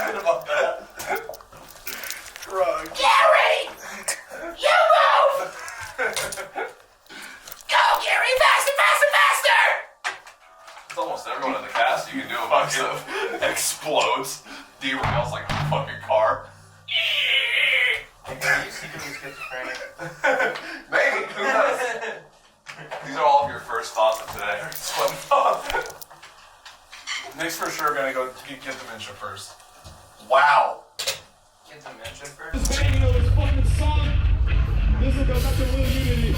Forgot about that. Drug. Gary! You move! Go, Gary! Faster, faster, faster! It's almost everyone in the cast you can do a bunch of explodes, derails like a fucking car. Are you secretly schizophrenic? Maybe, who knows? These are all of your first thoughts of today. Nick's for sure gonna go get dementia first. Wow. Get dementia first? This fucking song. This will go back to Little Unity.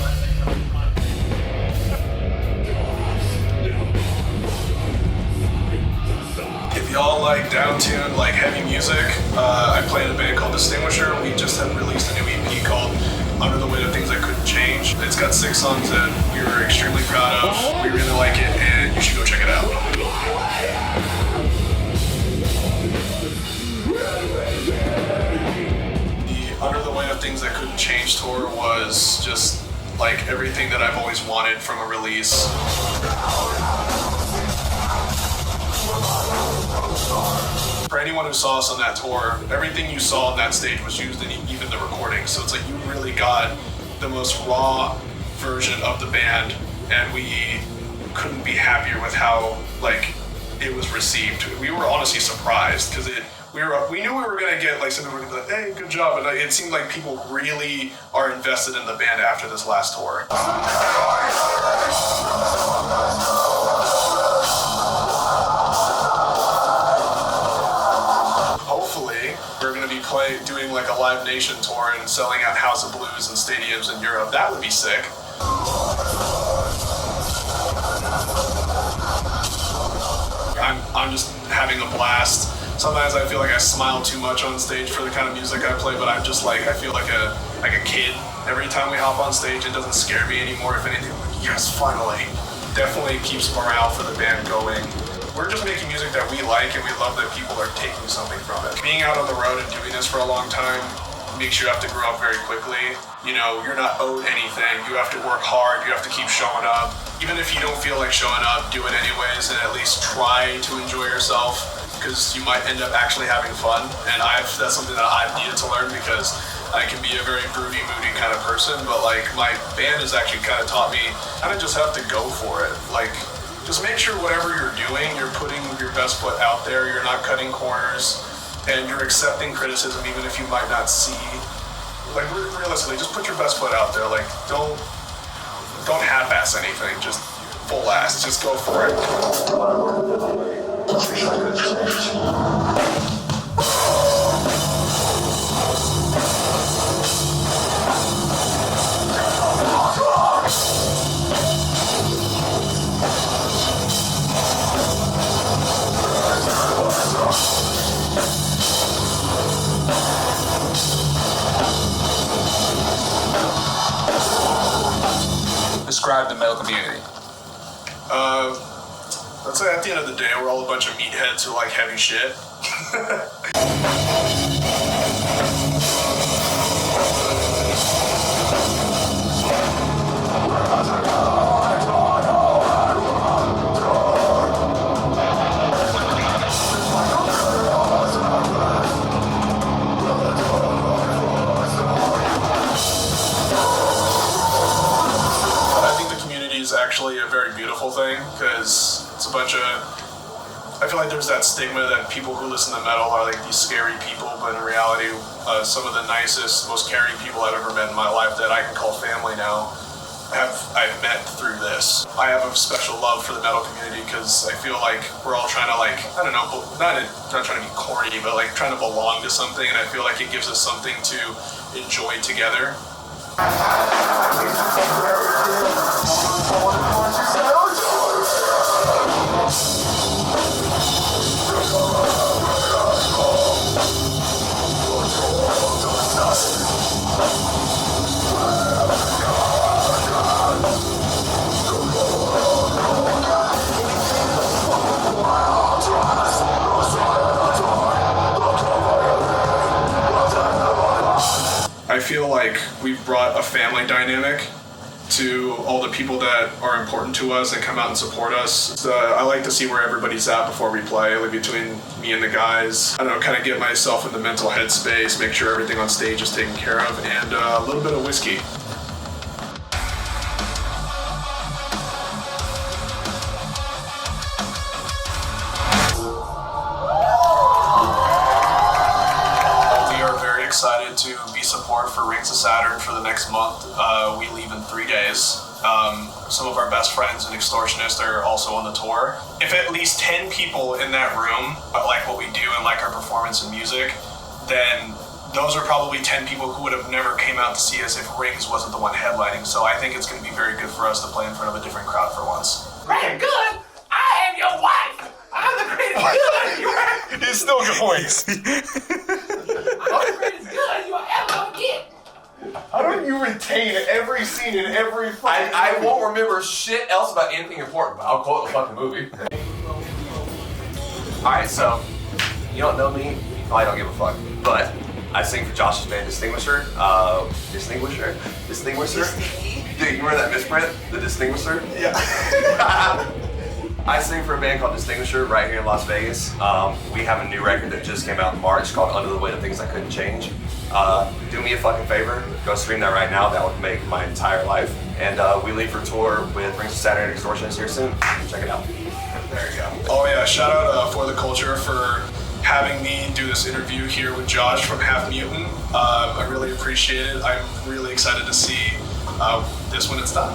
If y'all like down-tuned, like heavy music, I play in a band called Distinguisher. We just have released a new EP called Under the Weight of Things I Couldn't Change. It's got 6 songs that we were extremely proud of. We really like it, and you should go check it out. The Under the Weight of Things I Couldn't Change tour was just like everything that I've always wanted from a release. For anyone who saw us on that tour, everything you saw on that stage was used in even the recording. So it's like you really got the most raw version of the band, and we couldn't be happier with how like it was received. We were honestly surprised because we knew we were gonna get like some people were gonna be like, hey, good job, and it seemed like people really are invested in the band after this last tour. Hopefully, we're going to be doing like a Live Nation tour and selling out House of Blues and stadiums in Europe. That would be sick. I'm just having a blast. Sometimes I feel like I smile too much on stage for the kind of music I play, but I'm just like, I feel like a kid every time we hop on stage. It doesn't scare me anymore. If anything, I'm like, yes, finally. Definitely keeps morale for the band going. We're just making music that we like, and we love that people are taking something from it. Being out on the road and doing this for a long time makes you have to grow up very quickly. You know, you're not owed anything. You have to work hard. You have to keep showing up. Even if you don't feel like showing up, do it anyways, and at least try to enjoy yourself, because you might end up actually having fun. And that's something that I've needed to learn, because I can be a very broody, moody kind of person, but like my band has actually kind of taught me kind of just have to go for it. Like, just make sure whatever you're doing, you're putting your best foot out there, you're not cutting corners, and you're accepting criticism even if you might not see. Like, realistically, just put your best foot out there. Like, don't half-ass anything, just full ass, just go for it. Describe the metal community. Let's say at the end of the day, we're all a bunch of meatheads who like heavy shit. Actually a very beautiful thing, because it's a bunch of, I feel like there's that stigma that people who listen to metal are like these scary people, but in reality, some of the nicest, most caring people I've ever met in my life that I can call family now, I've met through this. I have a special love for the metal community because I feel like we're all trying to, like, I don't know, not trying to be corny, but like trying to belong to something, and I feel like it gives us something to enjoy together. I feel like we've brought a family dynamic to all the people that are important to us and come out and support us. I like to see where everybody's at before we play, like between me and the guys. I don't know, kind of get myself in the mental headspace, make sure everything on stage is taken care of, and a little bit of whiskey. Excited to be support for Rings of Saturn for the next month. We leave in 3 days. Some of our best friends and Extortionist are also on the tour. If at least 10 people in that room like what we do and like our performance and music, then those are probably 10 people who would have never came out to see us if Rings wasn't the one headlining. So I think it's going to be very good for us to play in front of a different crowd for once. Great, good. I am your wife. I'm the greatest good you ever. He's still going. I'm the greatest good you ever get. How don't you retain every scene in every fucking I won't remember shit else about anything important, but I'll quote the fucking movie. Alright, so, you don't know me, you probably don't give a fuck, but I sing for Josh's band Distinguisher. Distinguisher? Dude, you remember that misprint? The Distinguisher? Yeah. I sing for a band called Distinguisher right here in Las Vegas. We have a new record that just came out in March called Under the Weight of Things I Couldn't Change. Do me a fucking favor, go stream that right now. That would make my entire life. And we leave for tour with Rings of Saturn and Extortionist here soon. Check it out. There you go. Oh yeah, shout out For the Culture for having me do this interview here with Jawsh from Half Mutant. I really appreciate it. I'm really excited to see this when it's done.